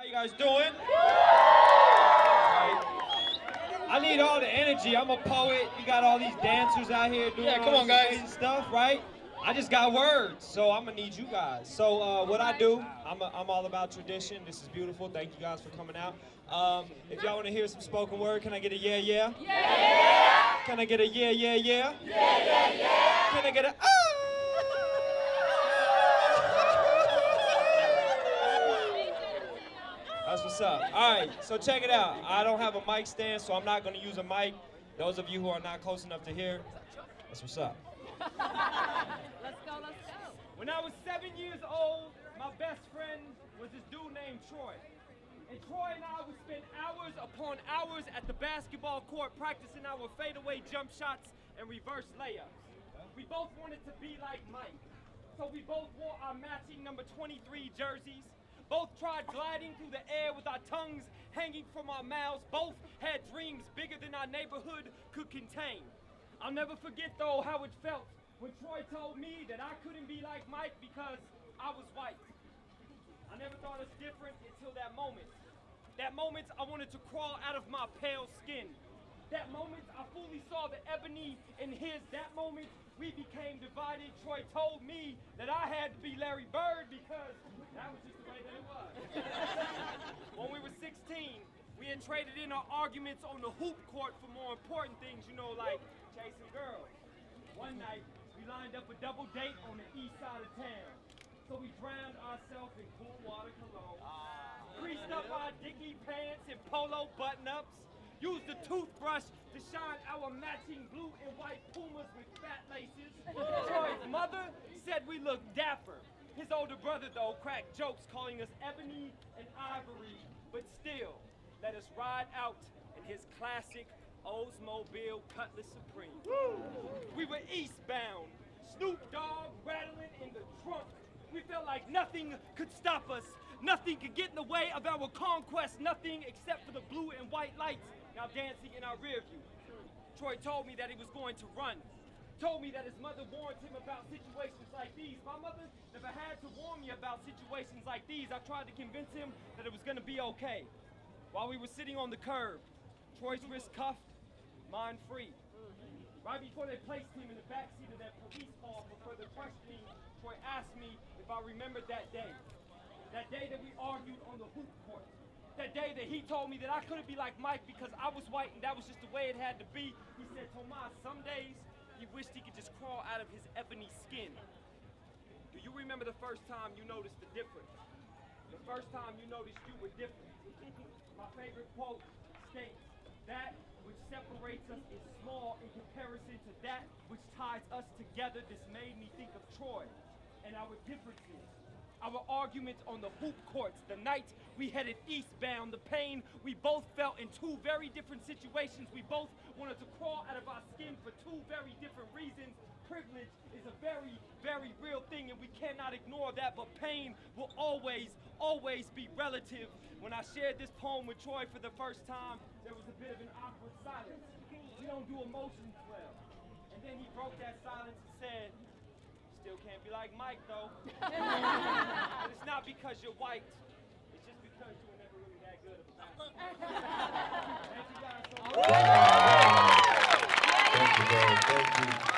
you guys doing? I need all the energy. I'm a poet. You got all these dancers out here doing all this amazing stuff, right? I just got words, so I'm gonna need you guys. So what I do, I'm all about tradition. This is beautiful. Thank you guys for coming out. If y'all want to hear some spoken word, can I get a yeah, yeah? Yeah! Can I get a yeah, yeah, yeah? Yeah, yeah, yeah! Can I get a ah? That's what's up. All right, so check it out. I don't have a mic stand, so I'm not gonna use a mic. Those of you who are not close enough to hear, that's what's up. Let's go. When I was 7 years old, my best friend was this dude named Troy. And Troy and I would spend hours upon hours at the basketball court practicing our fadeaway jump shots and reverse layups. We both wanted to be like Mike, so we both wore our matching number 23 jerseys. Both tried gliding through the air with our tongues hanging from our mouths. Both had dreams bigger than our neighborhood could contain. I'll never forget, though, how it felt when Troy told me that I couldn't be like Mike because I was white. I never thought us different until that moment. That moment, I wanted to crawl out of my pale skin. That moment, I fully saw the ebony in his. That moment, we became divided. Troy told me that I had to be Larry Bird because that was just the way that it was. When we were 16, we had traded in our arguments on the hoop court for more important things, you know, like chasing girls. One night, we lined up a double date on the east side of town. So we drowned ourselves in cool water cologne, creased up our dicky pants and polo button-ups, used the toothbrush to shine our matching blue and white Pumas with fat laces. Troy's mother said we looked dapper. His older brother, though, cracked jokes calling us ebony and ivory, but still let us ride out in his classic Oldsmobile Cutlass Supreme. We were eastbound, Snoop Dogg rattling in the trunk. We felt like nothing could stop us. Nothing could get in the way of our conquest. Nothing except for the blue and white lights now dancing in our rear view. Troy told me that he was going to run. Told me that his mother warned him about situations like these. My mother never had to warn me about situations like these. I tried to convince him that it was going to be okay. While we were sitting on the curb, Troy's wrist cuffed, mine free. Right before they placed him in the backseat of that police car for further questioning, Troy asked me if I remembered that day. That day that we argued on the hoop court. That day that he told me that I couldn't be like Mike because I was white and that was just the way it had to be. He said, Tomas, some days he wished he could just crawl out of his ebony skin. Do you remember the first time you noticed the difference? The first time you noticed you were different? My favorite quote states, that which separates us is small in comparison to that which ties us together. This made me think of Troy and our differences. Our arguments on the hoop courts, the night we headed eastbound, the pain we both felt in two very different situations. We both wanted to crawl out of our skin for two very different reasons. Privilege is a very, very real thing and we cannot ignore that, but pain will always, always be relative. When I shared this poem with Troy for the first time, there was a bit of an awkward silence. We don't do emotions well. And then he broke that silence and said, still can't be like Mike, though. But it's not because you're white. It's just because you were never really that good of a basketball. Thank you guys so much. Wow. Thank you, bro. Thank you.